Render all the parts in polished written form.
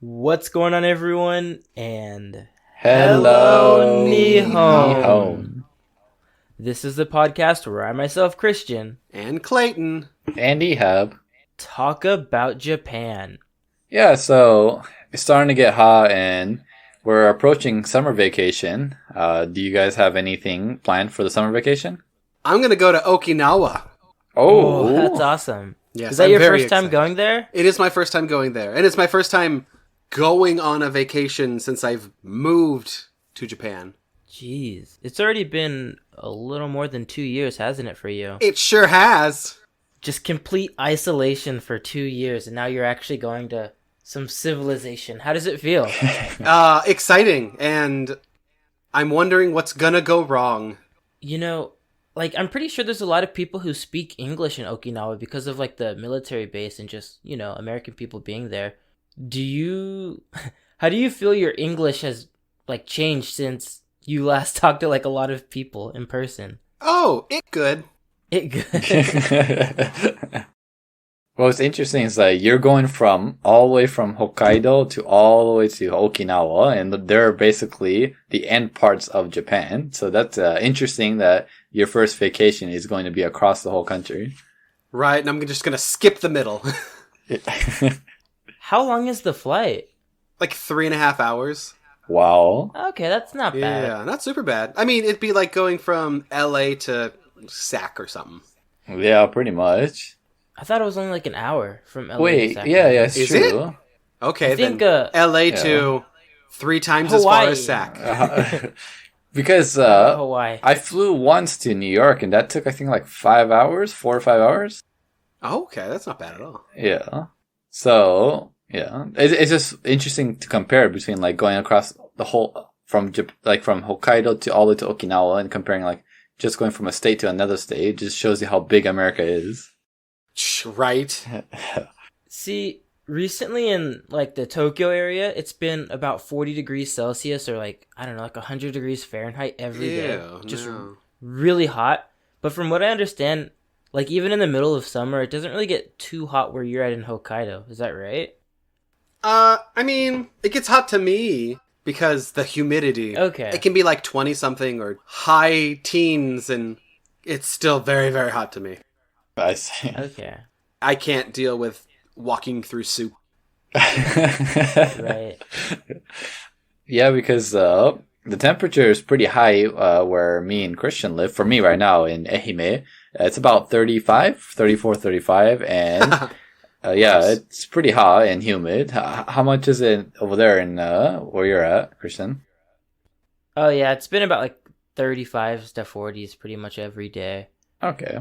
What's going on, everyone? And Hello, Nihon. This is the podcast where I myself, Christian, and Clayton, and Ehab. talk about Japan. Yeah, so it's starting to get hot and we're approaching summer vacation. Do you guys have anything planned for the summer vacation? I'm going to go to Okinawa. Oh, that's awesome. Yes, is that I'm your very first time excited. going there? It is my first time going there, and it's my first time going on a vacation since I've moved to Japan. Jeez. It's already been a little more than 2 years, hasn't it, for you? It sure has. Just complete isolation for 2 years, and now you're actually going to some civilization. How does it feel? Exciting, and I'm wondering what's gonna go wrong. You know, I'm pretty sure there's a lot of people who speak English in Okinawa because of, the military base and just, American people being there. How do you feel your English has, changed since you last talked to, a lot of people in person? Oh, it good. It good. Well, what's interesting is that you're going from all the way from Hokkaido to all the way to Okinawa, and they're basically the end parts of Japan. So that's interesting that your first vacation is going to be across the whole country. Right, and I'm just gonna skip the middle. How long is the flight? 3.5 hours. Wow. Okay, that's not bad. Yeah, not super bad. I mean, it'd be like going from LA to Sac or something. Yeah, pretty much. I thought it was only an hour from LA to Wait, Sacramento. yeah, it's Is true. Okay, I think, then LA to 3 times as Hawaii. far as Sac. Because Hawaii. I flew once to New York, and that took, I think, 5 hours, 4 or 5 hours. Oh, okay, that's not bad at all. Yeah. So, yeah. It's just interesting to compare between, going across the whole, from Hokkaido to all the way to Okinawa, and comparing, just going from a state to another state. It just shows you how big America is. Right. See, recently in the Tokyo area, it's been about 40 degrees Celsius or 100 degrees Fahrenheit every day. Ew, Just no. really hot. But from what I understand, even in the middle of summer, it doesn't really get too hot where you're at in Hokkaido. Is that right? I mean, it gets hot to me because the humidity. Okay. It can be 20 something or high teens, and it's still very, very hot to me. I see. Okay. I can't deal with walking through soup. Right. Yeah, because the temperature is pretty high where me and Christian live. For me right now in Ehime, it's about 34, 35, and yeah, it's pretty hot and humid. How much is it over there in where you're at, Christian? Oh, yeah. It's been about 35s to 40s pretty much every day. Okay.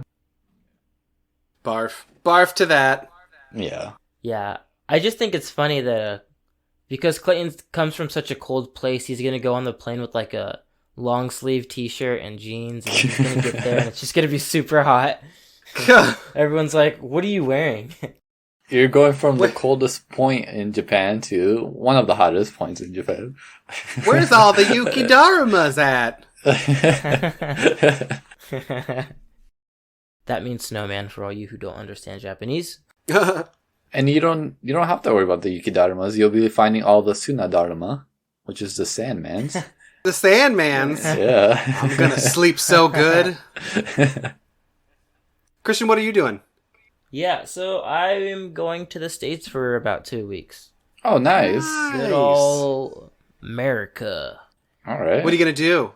Barf. Barf to that. Yeah. Yeah. I just think it's funny that because Clayton comes from such a cold place, he's going to go on the plane with a long sleeve t-shirt and jeans, and he's going to get there and it's just going to be super hot. Everyone's like, what are you wearing? You're going from the coldest point in Japan to one of the hottest points in Japan. Where's all the Yukidarumas at? That means snowman for all you who don't understand Japanese. And you don't have to worry about the Yukidarumas. You'll be finding all the Sunadaruma, which is the Sandmans. The Sandmans. Yeah. I'm gonna sleep so good. Christian, what are you doing? Yeah, so I am going to the States for about 2 weeks. Oh, nice. Good old America. All right. What are you gonna do?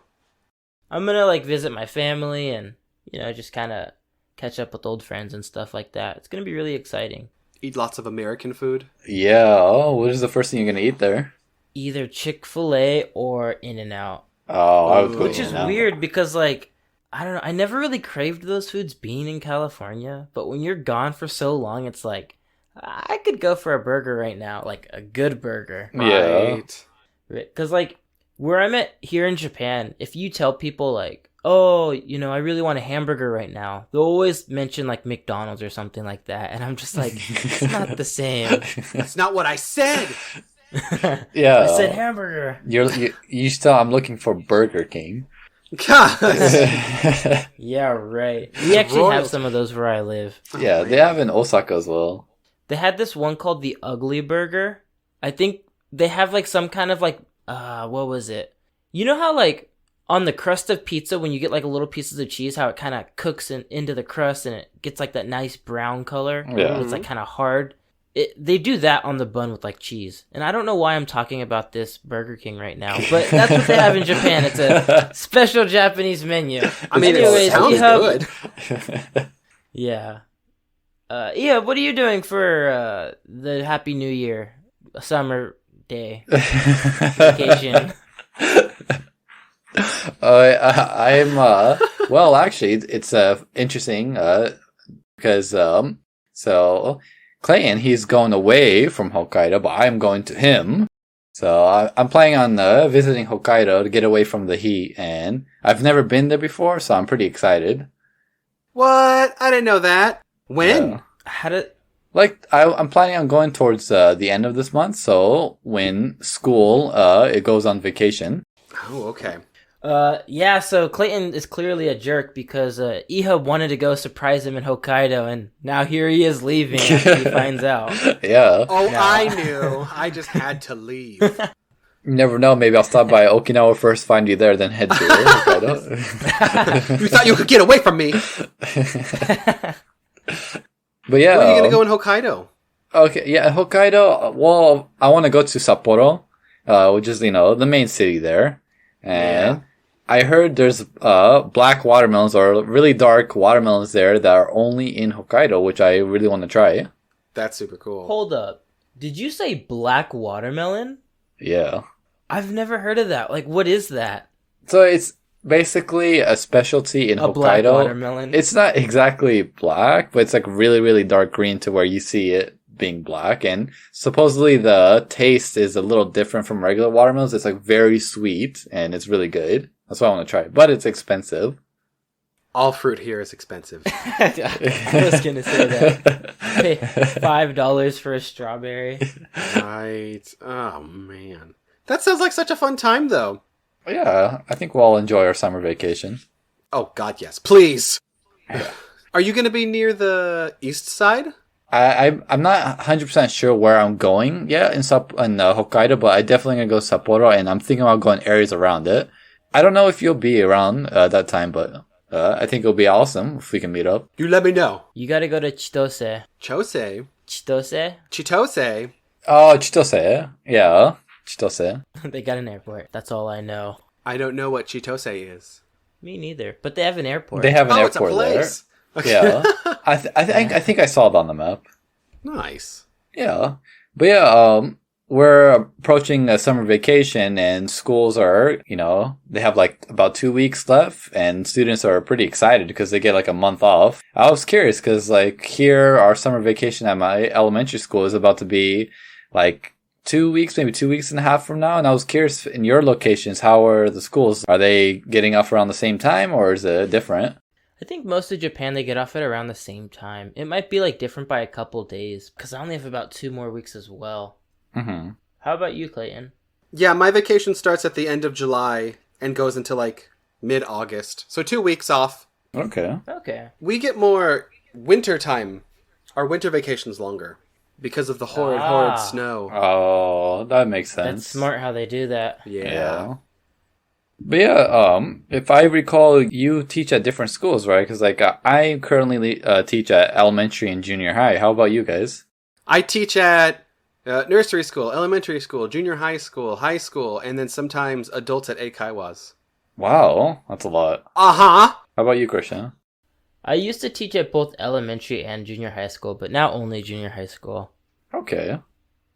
I'm gonna visit my family and just kind of catch up with old friends and stuff like that. It's gonna be really exciting. Eat lots of American food. Yeah. Oh, what is the first thing you're gonna eat there? Either Chick-fil-A or In-N-Out. Oh, I would go Which is In-N-Out. weird because I don't know, I never really craved those foods being in California, but when you're gone for so long, it's I could go for a burger right now, a good burger. Yeah. Right. Because where I'm at here in Japan, if you tell people oh, I really want a hamburger right now, they'll always mention McDonald's or something like that, and I'm just it's not the same. That's not what I said. Yeah. I said hamburger. You still, I'm looking for Burger King. God. Yeah, right. We actually have royalty. some of those where I live. Yeah, they have in Osaka as well. They had this one called the Ugly Burger. I think they have like some kind of like what was it? You know how like on the crust of pizza when you get like a little pieces of cheese, how it kind of cooks into the crust and it gets like that nice brown color. Yeah. It's like kind of hard. They do that on the bun with like cheese, and I don't know why I'm talking about this Burger King right now, but that's what they have in Japan. It's a special Japanese menu. I mean, Anyways, it sounds good. Yeah. Yeah, what are you doing for the Happy New Year summer day vacation? I'm well, actually, it's interesting because so Clayton, he's going away from Hokkaido, but I'm going to him. So I'm planning on visiting Hokkaido to get away from the heat, and I've never been there before, so I'm pretty excited. What? I didn't know that. When? Yeah. How did Like I'm planning on going towards the end of this month, so when school it goes on vacation. Oh, okay. yeah, so Clayton is clearly a jerk because Iha wanted to go surprise him in Hokkaido, and now here he is leaving after he finds out. Yeah. Oh, No. I knew. I just had to leave. You never know. Maybe I'll stop by Okinawa first, find you there, then head to Hokkaido. You thought you could get away from me. But yeah. When are you going to go in Hokkaido? Okay, yeah, Hokkaido. Well, I want to go to Sapporo, which is the main city there, and I heard there's black watermelons or really dark watermelons there that are only in Hokkaido, which I really want to try. That's super cool. Hold up. Did you say black watermelon? Yeah. I've never heard of that. Like, what is that? So it's basically a specialty in A black Hokkaido. watermelon? It's not exactly black, but it's like really, really dark green to where you see it being black. And supposedly the taste is a little different from regular watermelons. It's like very sweet and it's really good. That's why I want to try it. But it's expensive. All fruit here is expensive. I was gonna say that. Pay $5 for a strawberry. Right. Oh, man. That sounds like such a fun time, though. Yeah, I think we'll all enjoy our summer vacation. Oh, God, yes. Please. Are you going to be near the east side? I'm not 100% sure where I'm going yet in Hokkaido, but I definitely gonna go Sapporo, and I'm thinking about going areas around it. I don't know if you'll be around that time, but I think it'll be awesome if we can meet up. You let me know. You gotta go to Chitose. Chose. Chitose? Chitose. Oh, Chitose. Yeah, Chitose. They got an airport. That's all I know. I don't know what Chitose is. Me neither. But they have an airport. They have an Oh, it's a airport there. place. Okay. Yeah, I think I saw it on the map. Nice. Yeah, but yeah, we're approaching a summer vacation, and schools are, they have like about 2 weeks left, and students are pretty excited because they get like a month off. I was curious because like here, our summer vacation at my elementary school is about to be like 2 weeks, maybe 2 weeks and a half from now. And I was curious, in your locations, how are the schools? Are they getting off around the same time, or is it different? I think most of Japan, they get off at around the same time. It might be like different by a couple days because I only have about 2 more weeks as well. Mm-hmm. How about you, Clayton? Yeah, my vacation starts at the end of July and goes until like mid-August. So 2 weeks off. Okay. Okay. We get more winter time. Our winter vacation's longer because of the horrid snow. Oh, that makes sense. That's smart how they do that. Yeah. But yeah, if I recall, you teach at different schools, right? Because like I currently teach at elementary and junior high. How about you guys? I teach at nursery school, elementary school, junior high school, and then sometimes adults at Eikaiwas. Wow, that's a lot. Uh-huh. How about you, Christian? I used to teach at both elementary and junior high school, but now only junior high school. Okay.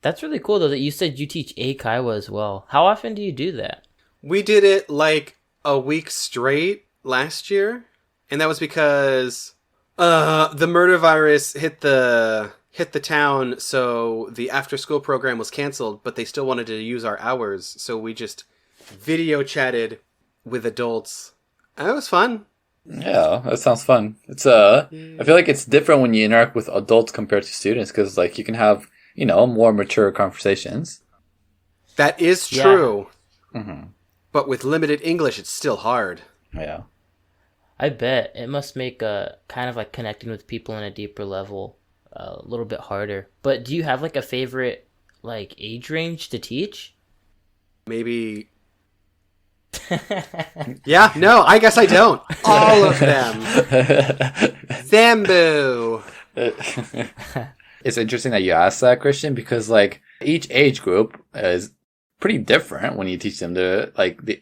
That's really cool, though, that you said you teach Eikaiwa as well. How often do you do that? We did it like a week straight last year, and that was because the murder virus hit the town, so the after school program was canceled, but they still wanted to use our hours, so we just video chatted with adults. And it was fun. Yeah, that sounds fun. It's I feel like it's different when you interact with adults compared to students because like you can have more mature conversations. That is true. Yeah. Mm-hmm. But with limited English, it's still hard. Yeah. I bet. It must make kind of like connecting with people on a deeper level a little bit harder. But do you have like a favorite like age range to teach? Maybe. Yeah, no, I guess I don't. All of them. Zambu. It's interesting that you asked that, Christian, because like each age group is pretty different when you teach them to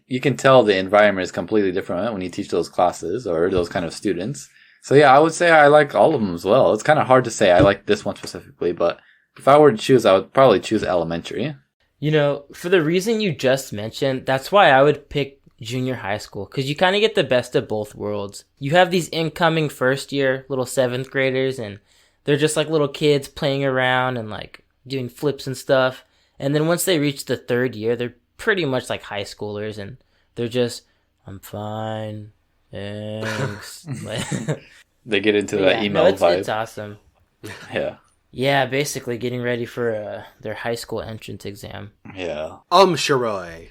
you can tell the environment is completely different when you teach those classes or those kind of students. So yeah, I would say I like all of them as well. It's kind of hard to say I like this one specifically, but if I were to choose, I would probably choose elementary. You know, for the reason you just mentioned, that's why I would pick junior high school, because you kind of get the best of both worlds. You have these incoming first year little 7th graders, and they're just like little kids playing around and like doing flips and stuff. And then once they reach the 3rd year, they're pretty much like high schoolers, and they're just, I'm fine, thanks. They get into that email vibe. It's awesome. Yeah. Yeah, basically getting ready for their high school entrance exam. Yeah. Sharoi.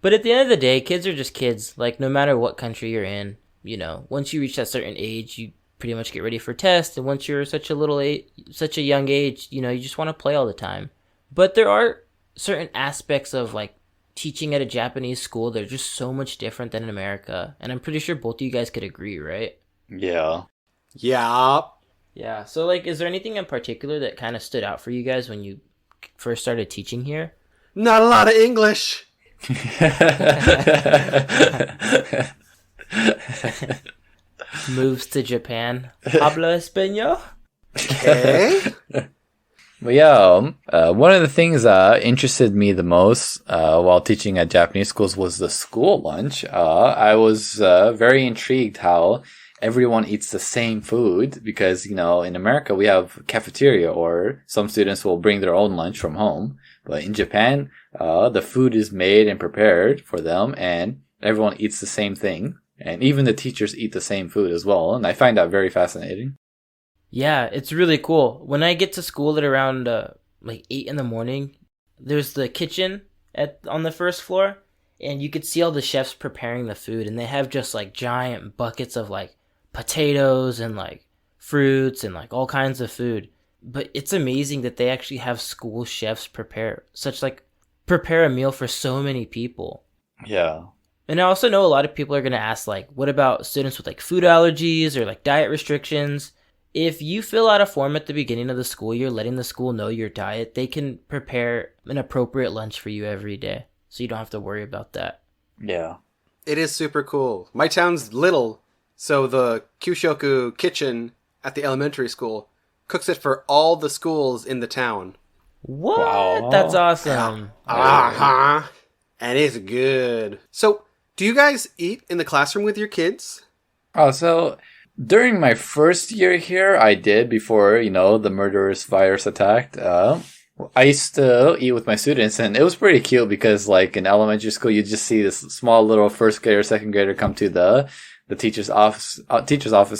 But at the end of the day, kids are just kids. Like, no matter what country you're in, you know, once you reach that certain age, you pretty much get ready for tests. And once you're such a young age, you know, you just want to play all the time. But there are certain aspects of, like, teaching at a Japanese school that are just so much different than in America. And I'm pretty sure both of you guys could agree, right? Yeah. Yeah. Yeah. So, like, is there anything in particular that kind of stood out for you guys when you first started teaching here? Not a lot of English. Moves to Japan. Habla español? Okay. But yeah, one of the things that interested me the most while teaching at Japanese schools was the school lunch. I was very intrigued how everyone eats the same food because, you know, in America we have cafeteria or some students will bring their own lunch from home. But in Japan, the food is made and prepared for them and everyone eats the same thing. And even the teachers eat the same food as well. And I find that very fascinating. Yeah, it's really cool. When I get to school at around like 8 in the morning, there's the kitchen on the first floor, and you could see all the chefs preparing the food, and they have just like giant buckets of like potatoes and like fruits and like all kinds of food. But it's amazing that they actually have school chefs prepare a meal for so many people. Yeah. And I also know a lot of people are going to ask, like, what about students with like food allergies or like diet restrictions? If you fill out a form at the beginning of the school year letting the school know your diet, they can prepare an appropriate lunch for you every day. So you don't have to worry about that. Yeah. It is super cool. My town's little, so the Kyushoku kitchen at the elementary school cooks it for all the schools in the town. What? Wow. That's awesome. Uh-huh. And it's good. So, do you guys eat in the classroom with your kids? Oh, so during my first year here, I did before, you know, the murderous virus attacked. I used to eat with my students, and it was pretty cute because, like, in elementary school, you just see this small little first grader, second grader come to the teacher's office,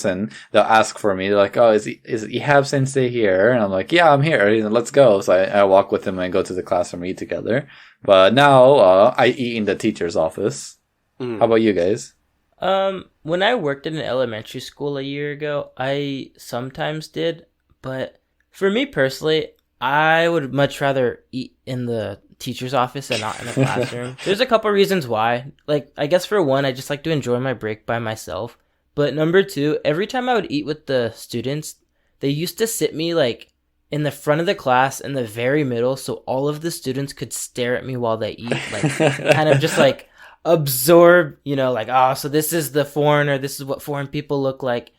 and they'll ask for me. They're like, "Oh, is Ihab Sensei here?" And I'm like, "Yeah, I'm here. Let's go." So I walk with them and go to the classroom and eat together. But now I eat in the teacher's office. How about you guys? When I worked in an elementary school a year ago, I sometimes did, but for me personally, I would much rather eat in the teacher's office and not in the classroom. There's a couple reasons why. Like, I guess for one, I just like to enjoy my break by myself. But number two, every time I would eat with the students, they used to sit me like in the front of the class in the very middle, so all of the students could stare at me while they eat, like kind of just like absorb, you know, like, oh, so this is the foreigner, this is what foreign people look like.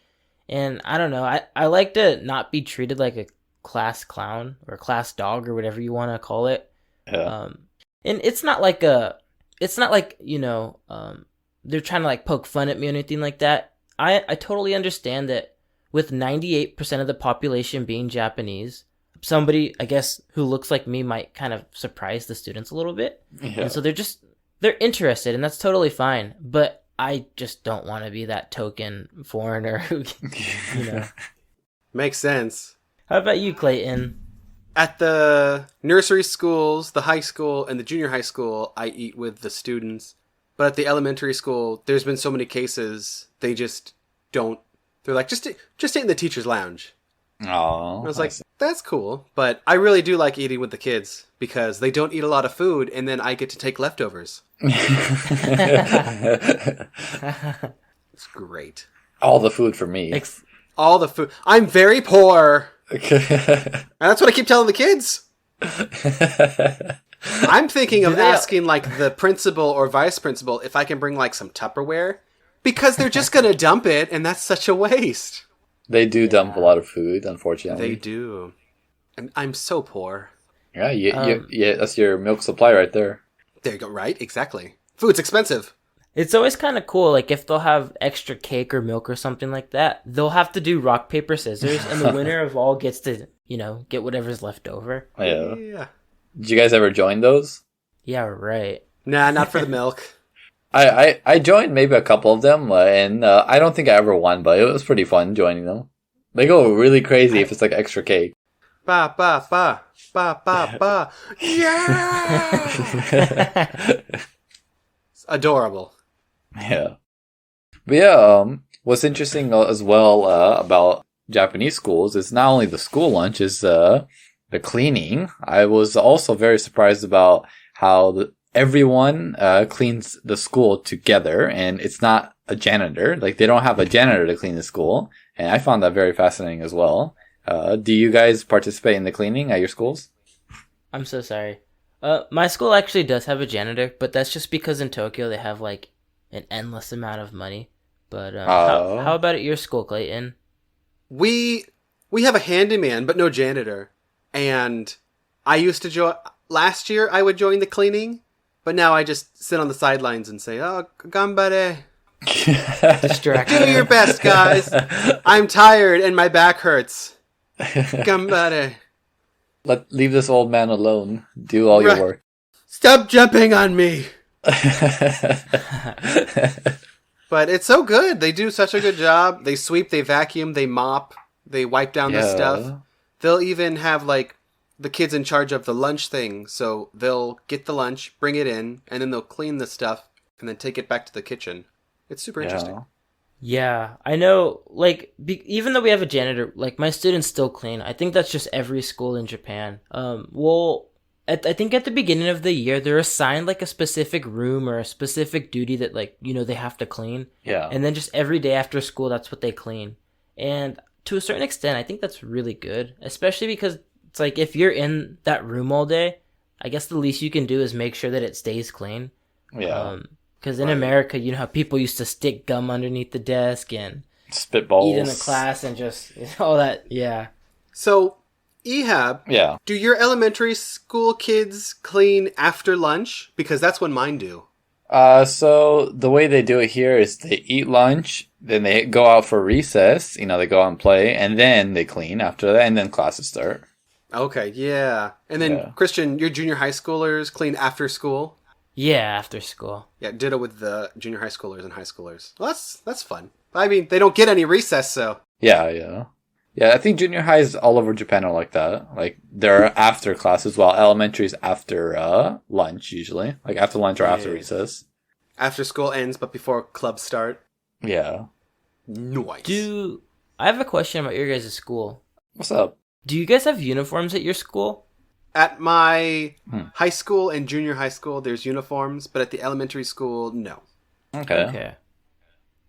And I don't know, I like to not be treated like a class clown or a class dog or whatever you want to call it. Yeah. And it's not like you know, they're trying to like poke fun at me or anything like that. I totally understand that with 98% of the population being Japanese, somebody, I guess, who looks like me might kind of surprise the students a little bit. Yeah. And so they're interested, and that's totally fine. But I just don't want to be that token foreigner who, you know. Makes sense. How about you, Clayton? At the nursery schools, the high school, and the junior high school, I eat with the students. But at the elementary school, there's been so many cases, they just don't. They're like, just sit in the teacher's lounge. Oh, I was like, that's cool. But I really do like eating with the kids because they don't eat a lot of food, and then I get to take leftovers. It's great. all the food for me. All the food. I'm very poor. And that's what I keep telling the kids. I'm thinking of asking like the principal or vice principal if I can bring like some Tupperware because they're just going to dump it and that's such a waste. They do dump a lot of food, unfortunately. They do. And I'm so poor. Yeah, yeah, that's your milk supply right there. There you go. Right? Exactly. Food's expensive. It's always kind of cool, like, if they'll have extra cake or milk or something like that, they'll have to do rock, paper, scissors, and the winner of all gets to, get whatever's left over. Yeah. Did you guys ever join those? Yeah, right. Nah, not for the milk. I joined maybe a couple of them, and I don't think I ever won, but it was pretty fun joining them. They go really crazy if it's like extra cake. Ba, ba, ba, ba, ba, ba. Yeah! It's adorable. Yeah. But yeah, what's interesting as well about Japanese schools is not only the school lunch, is the cleaning. I was also very surprised about how everyone cleans the school together, and it's not a janitor. Like, they don't have a janitor to clean the school, and I found that very fascinating as well. Do you guys participate in the cleaning at your schools? I'm so sorry. My school actually does have a janitor, but that's just because in Tokyo they have like an endless amount of money. But how about at your school, Clayton? We have a handyman, but no janitor. And I used to join. Last year, I would join the cleaning, but now I just sit on the sidelines and say, "Oh, gambare." Distracted. Do your best, guys. I'm tired and my back hurts. Gambare. Leave this old man alone. Do all your work. Stop jumping on me. But it's so good. They do such a good job. They sweep, they vacuum, they mop, they wipe down the stuff. They'll even have like the kids in charge of the lunch thing. So they'll get the lunch, bring it in, and then they'll clean the stuff and then take it back to the kitchen. It's super interesting. Yeah, I know, like, even though we have a janitor, like, my students still clean. I think that's just every school in Japan. I think at the beginning of the year, they're assigned, like, a specific room or a specific duty that, like, they have to clean. Yeah. And then just every day after school, that's what they clean. And to a certain extent, I think that's really good, especially because it's like, if you're in that room all day, I guess the least you can do is make sure that it stays clean. Yeah. Because in America, how people used to stick gum underneath the desk and spitballs, eat in the class, and just all that. Yeah. So, Ehab, do your elementary school kids clean after lunch? Because that's when mine do. So the way they do it here is they eat lunch, then they go out for recess. They go out and play, and then they clean after that, and then classes start. Okay, yeah. And then, Christian, your junior high schoolers clean after school? Yeah, after school. Yeah, ditto with the junior high schoolers and high schoolers. Well, that's fun. I mean, they don't get any recess, so. Yeah. I think junior highs all over Japan are like that. Like, they're after classes, while elementary's after lunch, usually. Like, after lunch or after recess. After school ends, but before clubs start. Yeah. Nice. I have a question about your guys' school. What's up? Do you guys have uniforms at your school? At my high school and junior high school, there's uniforms, but at the elementary school, no. Okay.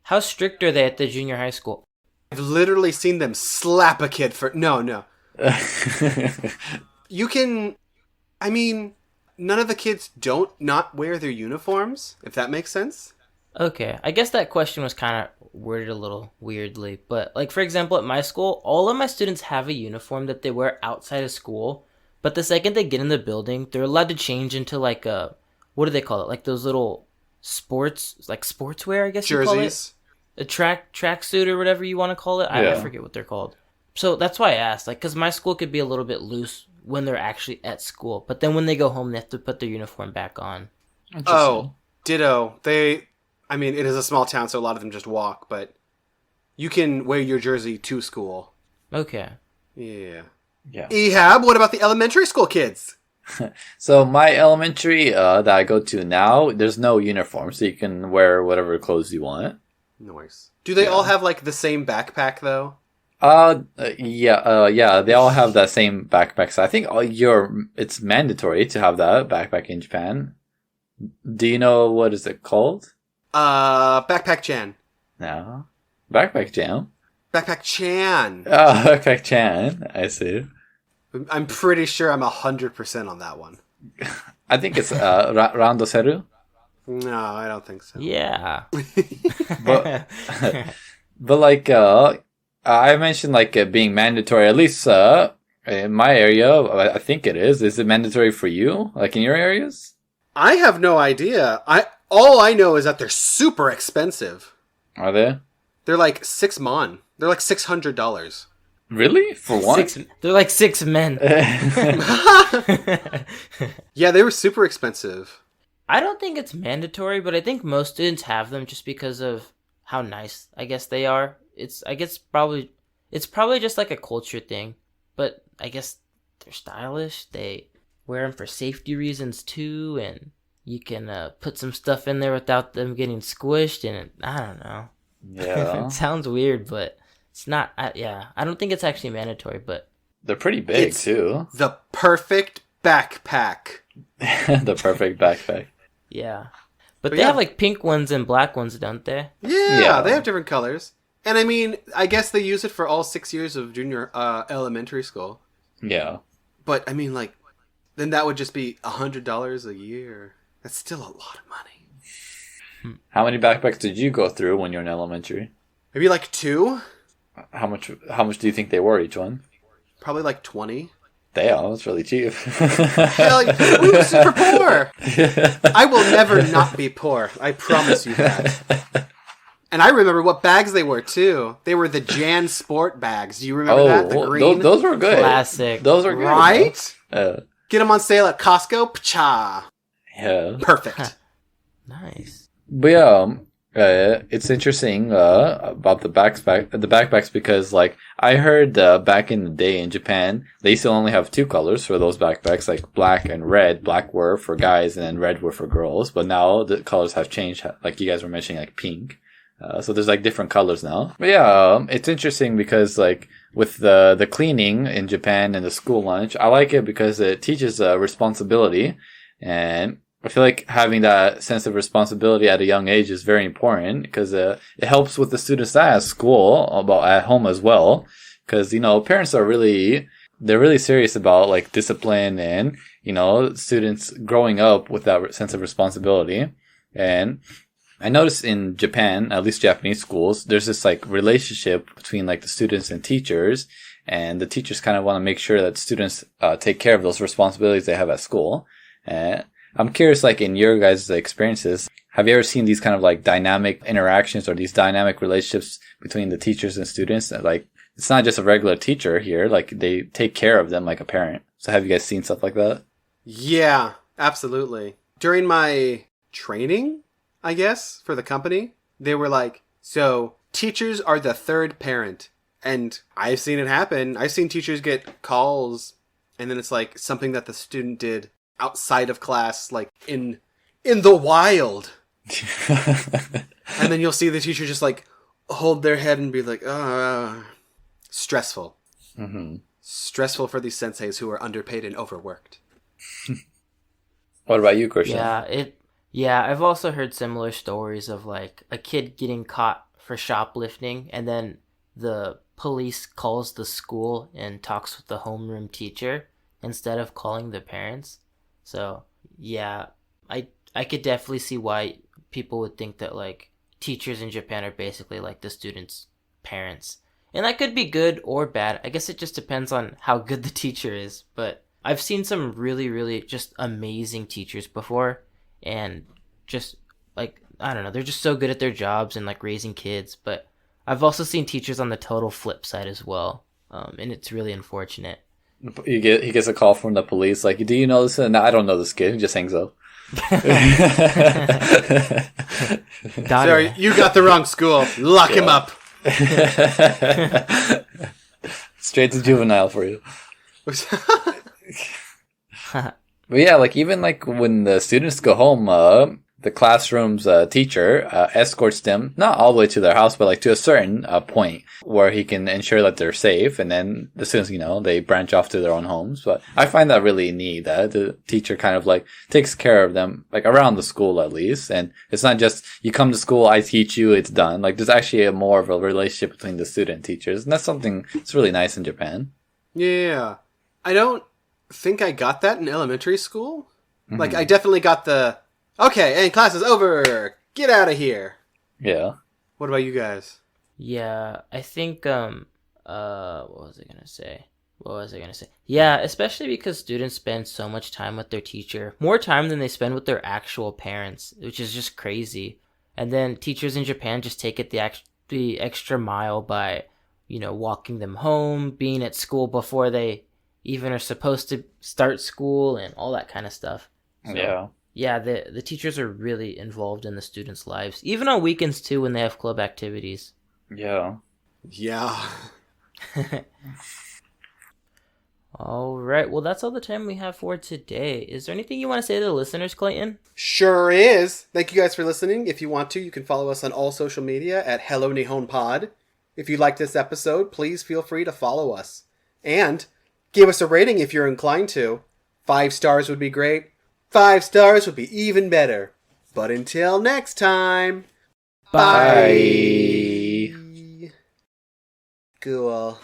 How strict are they at the junior high school? I've literally seen them slap a kid for... No. You can... I mean, none of the kids don't not wear their uniforms, if that makes sense. Okay, I guess that question was kind of worded a little weirdly, but, like, for example, at my school, all of my students have a uniform that they wear outside of school. But the second they get in the building, they're allowed to change into, like, what do they call it? Like those little sportswear, I guess Jerseys. You call it? A tracksuit or whatever you want to call it. I forget what they're called. So that's why I asked, like, because my school could be a little bit loose when they're actually at school. But then when they go home, they have to put their uniform back on. Oh, ditto. It is a small town, so a lot of them just walk, but you can wear your jersey to school. Okay. Yeah. Yeah. Ehab, what about the elementary school kids? So my elementary that I go to now, there's no uniform, so you can wear whatever clothes you want. Nice. Do they all have like the same backpack though? Yeah. They all have that same backpack. So I think it's mandatory to have that backpack in Japan. Do you know what is it called? Backpack Chan. No, backpack jam. Backpack Chan. Oh, backpack Chan. I see. I'm pretty sure I'm 100% on that one. I think it's randoseru. No, I don't think so. Yeah. But like I mentioned like being mandatory. At least in my area, I think it is. Is it mandatory for you? Like in your areas? I have no idea. All I know is that they're super expensive. Are they? They're like 6 mon. They're like $600. Really? For one? They're like 6 men. Yeah, they were super expensive. I don't think it's mandatory, but I think most students have them just because of how nice I guess they are. It's probably just like a culture thing, but I guess they're stylish. They wear them for safety reasons too, and you can put some stuff in there without them getting squished, and I don't know. Yeah. It sounds weird, but it's not. I don't think it's actually mandatory, but They're pretty big It's too. the perfect backpack. The perfect backpack. yeah. But But they yeah. have like pink ones and black ones, don't they? Yeah, Yeah. they have different colors. And I mean, I guess they use it for all 6 years of junior elementary school. Yeah. But I mean, like, then that would just be $100 a year. That's still a lot of money. How many backpacks did you go through when you were in elementary? Maybe like 2? How much do you think they were each one? Probably like 20. Damn, that's really cheap. Hell, we were super poor. I will never not be poor. I promise you that. And I remember what bags they were too. They were the Jan Sport bags. Do you remember that? The green. Those were good. Classic. Those were good. Right? Get them on sale at Costco. Pcha. Yeah. Perfect. Nice. But yeah, it's interesting about the backpacks because like I heard back in the day in Japan they used to only have 2 colors for those backpacks, like black and red. Black were for guys and then red were for girls. But now the colors have changed, like you guys were mentioning, like pink. So there's like different colors now. But yeah, it's interesting because like with the cleaning in Japan and the school lunch, I like it because it teaches responsibility, and I feel like having that sense of responsibility at a young age is very important because it helps with the students at school, about at home as well. Because parents are they're really serious about like discipline and students growing up with that sense of responsibility. And I noticed in Japan, at least Japanese schools, there's this like relationship between like the students and teachers, and the teachers kind of want to make sure that students take care of those responsibilities they have at school. And I'm curious, like in your guys' experiences, have you ever seen these kind of like dynamic interactions or these dynamic relationships between the teachers and students? That, like, it's not just a regular teacher here; like they take care of them like a parent. So, have you guys seen stuff like that? Yeah, absolutely. During my training, I guess, for the company, they were like, so teachers are the third parent. And I've seen it happen. I've seen teachers get calls, and then it's like something that the student did outside of class, like in the wild. And then you'll see the teacher just like hold their head and be like, stressful. Mm-hmm. Stressful for these senseis who are underpaid and overworked. What about you, Christian? Yeah, I've also heard similar stories of like a kid getting caught for shoplifting, and then the police calls the school and talks with the homeroom teacher instead of calling the parents. So yeah, I could definitely see why people would think that like teachers in Japan are basically like the students' parents. And that could be good or bad. I guess it just depends on how good the teacher is. But I've seen some really, really just amazing teachers before. And just like, I don't know, they're just so good at their jobs and like raising kids. But I've also seen teachers on the total flip side as well. And it's really unfortunate. He gets a call from the police, like, do you know this? No, I don't know this kid. He just hangs up. Sorry, you got the wrong school. Lock him up. Straight to juvenile for you. But yeah, like even like when the students go home, the classroom's teacher escorts them, not all the way to their house, but like to a certain point where he can ensure that they're safe. And then the students, they branch off to their own homes. But I find that really neat that the teacher kind of like takes care of them, like around the school at least. And it's not just you come to school, I teach you, it's done. Like there's actually a more of a relationship between the student and teachers. And that's something that's really nice in Japan. Yeah. I don't think I got that in elementary school. Like, I definitely got the, okay, and class is over, get out of here. Yeah. What about you guys? Yeah, I think, what was I gonna say? Yeah, especially because students spend so much time with their teacher. More time than they spend with their actual parents, which is just crazy. And then teachers in Japan just take it the extra mile by, walking them home, being at school before they even are supposed to start school and all that kind of stuff. So, yeah, the teachers are really involved in the students' lives, even on weekends too when they have club activities. Yeah. Yeah. All right, well, that's all the time we have for today. Is there anything you want to say to the listeners, Clayton? Sure is. Thank you guys for listening. If you want to, you can follow us on all social media at Hello Nihon Pod. If you like this episode, please feel free to follow us. And give us a rating if you're inclined to. 5 stars would be great. 5 stars would be even better. But until next time, Bye. Cool.